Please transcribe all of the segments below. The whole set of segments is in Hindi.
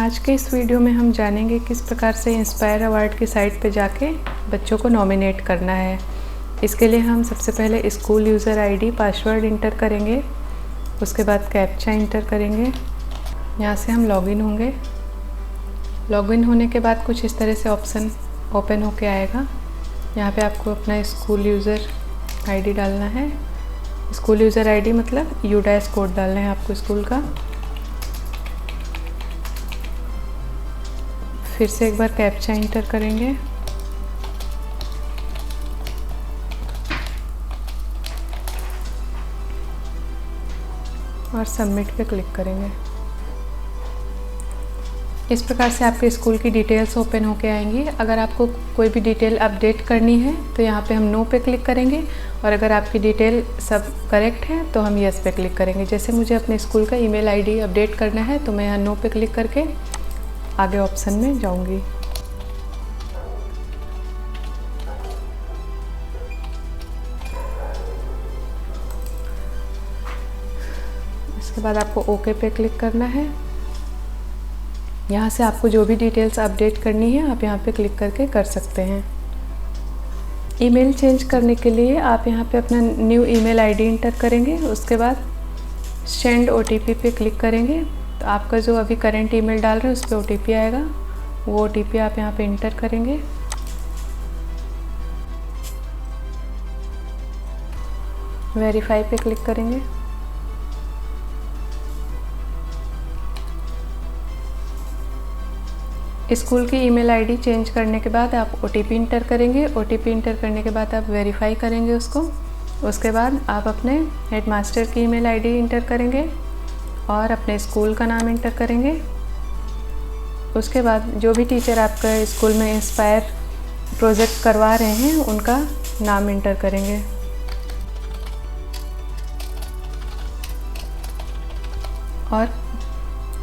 आज के इस वीडियो में हम जानेंगे किस प्रकार से इंस्पायर अवार्ड की साइट पर जाके बच्चों को नॉमिनेट करना है। इसके लिए हम सबसे पहले school user ID password inter करेंगे, उसके बाद कैप्चा इंटर करेंगे। यहाँ से हम लॉगिन होंगे। लॉगिन होने के बाद कुछ इस तरह से ऑप्शन ओपन होके आएगा। यहाँ पे आपको अपना स्कूल यूज़र आईडी डालना है। स्कूल यूज़र आईडी मतलब यूडैश कोड डालना है आपको स्कूल का। फिर से एक बार कैप्चा इंटर करेंगे। और सबमिट पे क्लिक करेंगे। इस प्रकार से आपके स्कूल की डिटेल्स ओपन होके आएंगी। अगर आपको कोई भी डिटेल अपडेट करनी है तो यहाँ पे हम नो पे क्लिक करेंगे, और अगर आपकी डिटेल सब करेक्ट है तो हम यस पे क्लिक करेंगे। जैसे मुझे अपने स्कूल का ईमेल आईडी अपडेट करना है तो मैं यहाँ नो पे क्लिक करके आगे ऑप्शन में जाऊँगी। इसके बाद आपको ओके पे क्लिक करना है। यहाँ से आपको जो भी डिटेल्स अपडेट करनी है आप यहाँ पे क्लिक करके कर सकते हैं। ईमेल चेंज करने के लिए आप यहाँ पे अपना न्यू ईमेल आईडी इंटर करेंगे, उसके बाद सेंड ओटीपी पे क्लिक करेंगे। तो आपका जो अभी करंट ईमेल डाल रहे हैं उस पर ओटीपी आएगा, वो ओटीपी आप यहाँ पे इंटर करेंगे। वेरीफाई पे क्लिक करेंगे। स्कूल की ईमेल आईडी चेंज करने के बाद आप ओटीपी इंटर करेंगे। ओटीपी इंटर करने के बाद आप वेरीफाई करेंगे उसको। उसके बाद आप अपने हेडमास्टर की ईमेल आईडी इंटर करेंगे और अपने स्कूल का नाम इंटर करेंगे। उसके बाद जो भी टीचर आपका स्कूल में इंस्पायर प्रोजेक्ट करवा रहे हैं उनका नाम इंटर करेंगे। और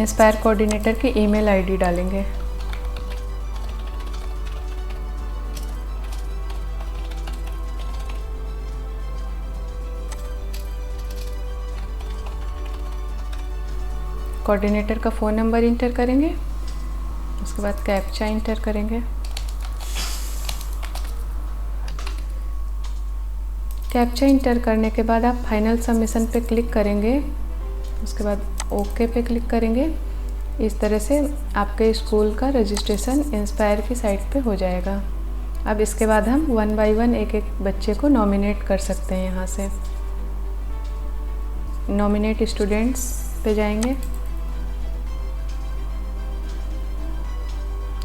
इंस्पायर कोऑर्डिनेटर की ईमेल आईडी डालेंगे। कोऑर्डिनेटर का फ़ोन नंबर इंटर करेंगे। उसके बाद कैप्चा इंटर करेंगे। कैप्चा इंटर करने के बाद आप फाइनल सबमिशन पे क्लिक करेंगे। उसके बाद ओके पे क्लिक करेंगे। इस तरह से आपके स्कूल का रजिस्ट्रेशन इंस्पायर की साइट पे हो जाएगा। अब इसके बाद हम 1 बाय 1 एक एक बच्चे को नॉमिनेट कर सकते हैं। यहाँ से नॉमिनेट स्टूडेंट्स पे जाएंगे।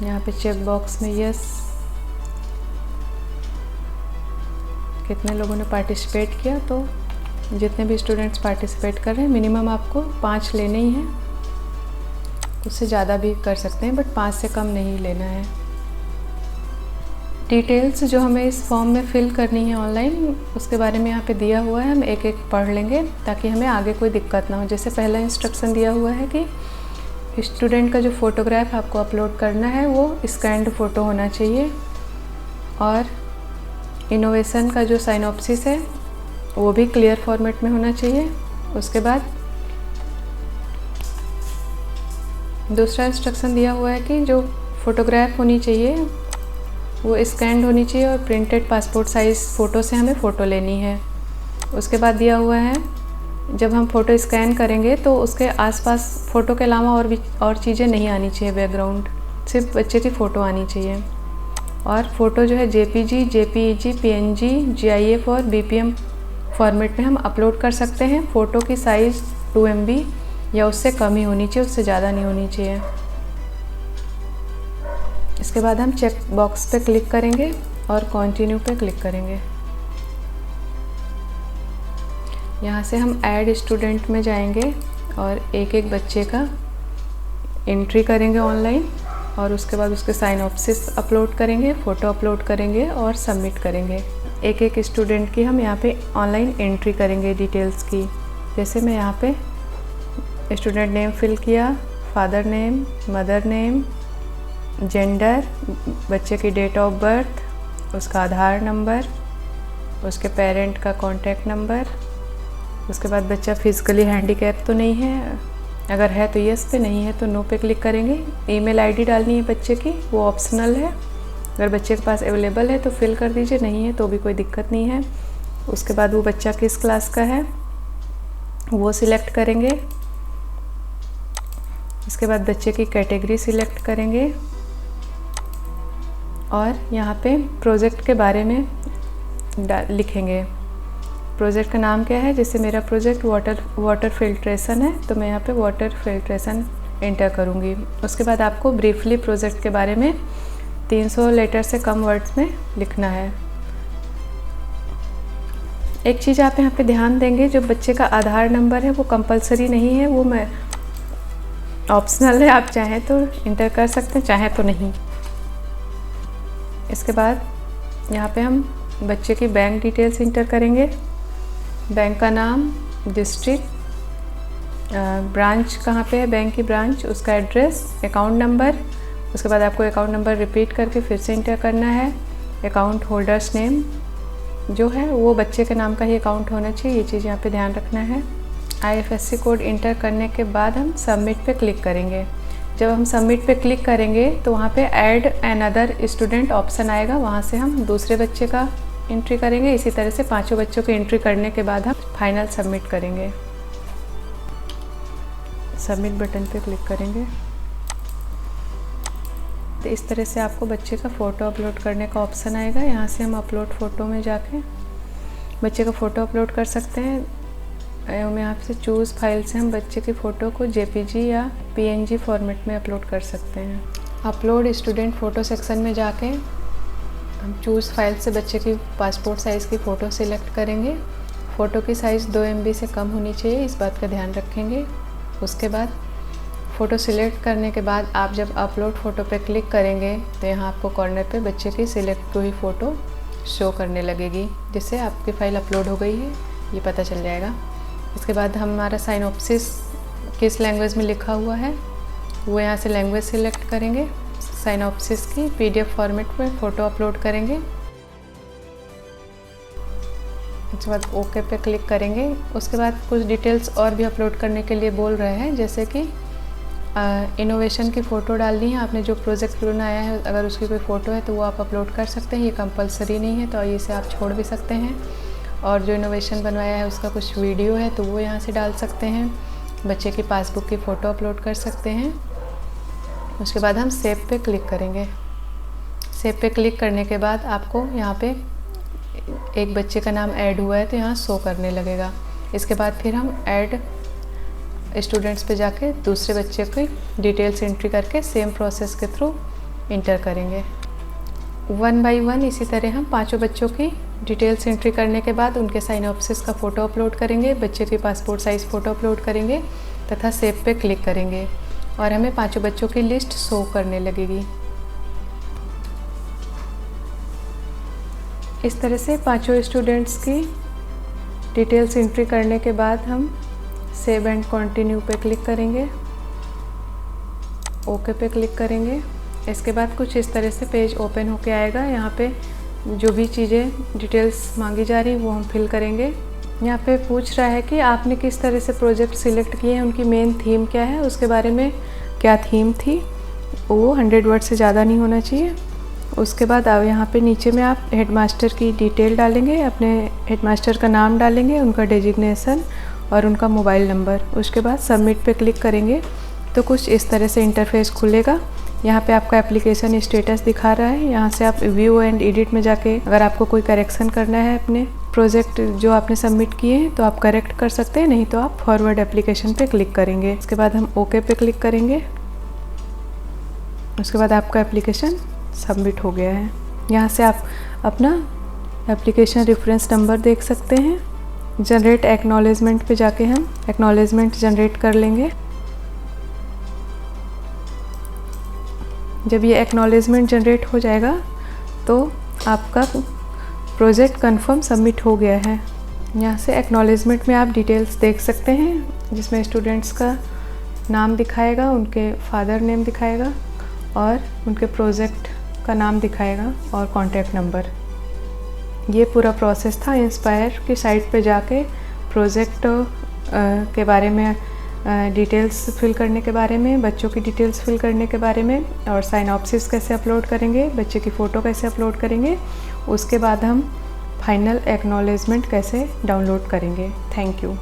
यहाँ पे चेक बॉक्स में यस, कितने लोगों ने पार्टिसिपेट किया, तो जितने भी स्टूडेंट्स पार्टिसिपेट कर रहे हैं मिनिमम आपको 5 लेने ही हैं। उससे ज़्यादा भी कर सकते हैं बट 5 से कम नहीं लेना है। डिटेल्स जो हमें इस फॉर्म में फिल करनी है ऑनलाइन, उसके बारे में यहाँ पे दिया हुआ है। हम एक एक पढ़ लेंगे ताकि हमें आगे कोई दिक्कत ना हो। जैसे पहला इंस्ट्रक्शन दिया हुआ है कि स्टूडेंट का जो फ़ोटोग्राफ आपको अपलोड करना है वो स्कैन्ड फ़ोटो होना चाहिए, और इनोवेशन का जो साइनॉप्सिस है वो भी क्लियर फॉर्मेट में होना चाहिए। उसके बाद दूसरा इंस्ट्रक्शन दिया हुआ है कि जो फ़ोटोग्राफ होनी चाहिए वो स्कैन्ड होनी चाहिए और प्रिंटेड पासपोर्ट साइज़ फ़ोटो से हमें फ़ोटो लेनी है। उसके बाद दिया हुआ है जब हम फ़ोटो स्कैन करेंगे तो उसके आसपास फ़ोटो के अलावा और चीज़ें नहीं आनी चाहिए। बैकग्राउंड सिर्फ बच्चे की फ़ोटो आनी चाहिए। और फ़ोटो जो है जेपीजी, जेपीईजी, पीएनजी, जीआईएफ और बीपीएम फॉर्मेट में हम अपलोड कर सकते हैं। फ़ोटो की साइज़ 2 MB या उससे कम ही होनी चाहिए, उससे ज़्यादा नहीं होनी चाहिए। इसके बाद हम चेक बॉक्स पे क्लिक करेंगे और कंटिन्यू पे क्लिक करेंगे। यहाँ से हम ऐड स्टूडेंट में जाएंगे और एक एक बच्चे का एंट्री करेंगे ऑनलाइन, और उसके बाद उसके साइनॉप्सिस अपलोड करेंगे, फ़ोटो अपलोड करेंगे और सबमिट करेंगे। एक एक स्टूडेंट की हम यहाँ पे ऑनलाइन एंट्री करेंगे डिटेल्स की। जैसे मैं यहाँ पे स्टूडेंट नेम फिल किया, father name, mother name, gender, बच्चे की डेट ऑफ बर्थ, उसका आधार नंबर, उसके पेरेंट का कॉन्टैक्ट नंबर, उसके बाद बच्चा फिज़िकली हैंडीकैप तो नहीं है, अगर है तो यस पे, नहीं है तो नो पे क्लिक करेंगे। ईमेल आईडी डालनी है बच्चे की, वो ऑप्शनल है। अगर बच्चे के पास अवेलेबल है तो फिल कर दीजिए, नहीं है तो भी कोई दिक्कत नहीं है। उसके बाद वो बच्चा किस क्लास का है वो सिलेक्ट करेंगे। इसके बाद बच्चे की कैटेगरी सिलेक्ट करेंगे और यहाँ पे प्रोजेक्ट के बारे में लिखेंगे। प्रोजेक्ट का नाम क्या है, जैसे मेरा प्रोजेक्ट वाटर फिल्ट्रेशन है तो मैं यहाँ पे वाटर फिल्ट्रेशन एंटर करूँगी। उसके बाद आपको ब्रीफली प्रोजेक्ट के बारे में 300 लेटर से कम वर्ड्स में लिखना है। एक चीज़ आप यहाँ पे ध्यान देंगे, जो बच्चे का आधार नंबर है वो कंपलसरी नहीं है, वो मैं ऑप्शनल है, आप चाहें तो इंटर कर सकते हैं, चाहें तो नहीं। इसके बाद यहाँ पे हम बच्चे की बैंक डिटेल्स इंटर करेंगे। बैंक का नाम, डिस्ट्रिक्ट, ब्रांच कहाँ पे है बैंक की ब्रांच, उसका एड्रेस, अकाउंट नंबर। उसके बाद आपको अकाउंट नंबर रिपीट करके फिर से इंटर करना है। अकाउंट होल्डर्स नेम जो है वो बच्चे के नाम का ही अकाउंट होना चाहिए, ये चीज़ यहाँ पे ध्यान रखना है। IFSC कोड इंटर करने के बाद हम सबमिट पे क्लिक करेंगे। जब हम सबमिट पे क्लिक करेंगे तो वहाँ पे ऐड अनदर स्टूडेंट ऑप्शन आएगा, वहाँ से हम दूसरे बच्चे का एंट्री करेंगे। इसी तरह से 5 बच्चों की एंट्री करने के बाद हम फाइनल सबमिट करेंगे। सबमिट बटन पे क्लिक करेंगे तो इस तरह से आपको बच्चे का फ़ोटो अपलोड करने का ऑप्शन आएगा। यहाँ से हम अपलोड फ़ोटो में जाके बच्चे का फ़ोटो अपलोड कर सकते हैं। एवं यहाँ से चूज़ फाइल से हम बच्चे की फ़ोटो को JPG या PNG फॉर्मेट में अपलोड कर सकते हैं। अपलोड स्टूडेंट फ़ोटो सेक्शन में जाके हम चूज़ फाइल से बच्चे की पासपोर्ट साइज़ की फ़ोटो सिलेक्ट करेंगे। फ़ोटो की साइज़ 2 MB से कम होनी चाहिए, इस बात का ध्यान रखेंगे। उसके बाद फ़ोटो सिलेक्ट करने के बाद आप जब अपलोड फ़ोटो पे क्लिक करेंगे तो यहाँ आपको कॉर्नर पे बच्चे की सिलेक्ट हुई फ़ोटो शो करने लगेगी, जिससे आपकी फ़ाइल अपलोड हो गई है ये पता चल जाएगा। इसके बाद हमारा साइनॉप्सिस किस लैंग्वेज में लिखा हुआ है वो यहाँ से लैंग्वेज सिलेक्ट करेंगे। साइनॉप्सिस की PDF फॉर्मेट में फ़ोटो अपलोड करेंगे। उसके बाद ओके पे क्लिक करेंगे। उसके बाद कुछ डिटेल्स और भी अपलोड करने के लिए बोल रहे हैं, जैसे कि इनोवेशन की फ़ोटो डालनी है। आपने जो प्रोजेक्ट बनाया है अगर उसकी कोई फ़ोटो है तो वो आप अपलोड कर सकते हैं, ये कंपलसरी नहीं है, तो इसे आप छोड़ भी सकते हैं। और जो इनोवेशन बनवाया है उसका कुछ वीडियो है तो वो यहाँ से डाल सकते हैं। बच्चे की पासबुक की फ़ोटो अपलोड कर सकते हैं। उसके बाद हम सेव पे क्लिक करेंगे। सेव पे क्लिक करने के बाद आपको यहाँ पे एक बच्चे का नाम ऐड हुआ है तो यहाँ शो करने लगेगा। इसके बाद फिर हम ऐड स्टूडेंट्स पे जाके दूसरे बच्चे की डिटेल्स एंट्री करके सेम प्रोसेस के थ्रू इंटर करेंगे। 1 by 1 इसी तरह हम 5 बच्चों की डिटेल्स एंट्री करने के बाद उनके साइनॉप्सिस का फ़ोटो अपलोड करेंगे, बच्चे की पासपोर्ट साइज़ फ़ोटो अपलोड करेंगे तथा सेव पे क्लिक करेंगे और हमें 5 बच्चों की लिस्ट शो करने लगेगी। इस तरह से 5 स्टूडेंट्स की डिटेल्स एंट्री करने के बाद हम सेव एंड कंटिन्यू पे क्लिक करेंगे, ओके पे क्लिक करेंगे। इसके बाद कुछ इस तरह से पेज ओपन होके आएगा। यहाँ पे जो भी चीज़ें डिटेल्स मांगी जा रही वो हम फिल करेंगे। यहाँ पे पूछ रहा है कि आपने किस तरह से प्रोजेक्ट सिलेक्ट किए हैं, उनकी मेन थीम क्या है, उसके बारे में क्या थीम थी, वो 100 वर्ड से ज़्यादा नहीं होना चाहिए। उसके बाद अब यहाँ पे नीचे में आप हेडमास्टर की डिटेल डालेंगे, अपने हेडमास्टर का नाम डालेंगे, उनका डेजिग्नेशन और उनका मोबाइल नंबर। उसके बाद सबमिट पे क्लिक करेंगे तो कुछ इस तरह से इंटरफेस खुलेगा। यहाँ पे आपका एप्लीकेशन स्टेटस दिखा रहा है। यहाँ से आप व्यू एंड एडिट में जाके अगर आपको कोई करेक्शन करना है अपने प्रोजेक्ट जो आपने सबमिट किए हैं तो आप करेक्ट कर सकते हैं, नहीं तो आप फॉरवर्ड एप्लीकेशन पे क्लिक करेंगे। इसके बाद हम ओके पे क्लिक करेंगे। उसके बाद आपका एप्लीकेशन सबमिट हो गया है। यहाँ से आप अपना एप्लीकेशन रेफरेंस नंबर देख सकते हैं। जनरेट एक्नॉलेजमेंट पे जाके हम एक्नॉलेजमेंट जनरेट कर लेंगे। जब ये एक्नॉलेजमेंट जनरेट हो जाएगा तो आपका प्रोजेक्ट कंफर्म सबमिट हो गया है। यहाँ से एक्नॉलेजमेंट में आप डिटेल्स देख सकते हैं, जिसमें स्टूडेंट्स का नाम दिखाएगा, उनके फादर नेम दिखाएगा और उनके प्रोजेक्ट का नाम दिखाएगा और कॉन्टैक्ट नंबर। ये पूरा प्रोसेस था इंस्पायर की साइट पे जाके प्रोजेक्ट के बारे में डिटेल्स फिल करने के बारे में, बच्चों की डिटेल्स फिल करने के बारे में, और साइनॉप्सिस कैसे अपलोड करेंगे, बच्चे की फ़ोटो कैसे अपलोड करेंगे, उसके बाद हम फाइनल एक्नॉलेजमेंट कैसे डाउनलोड करेंगे। Thank you.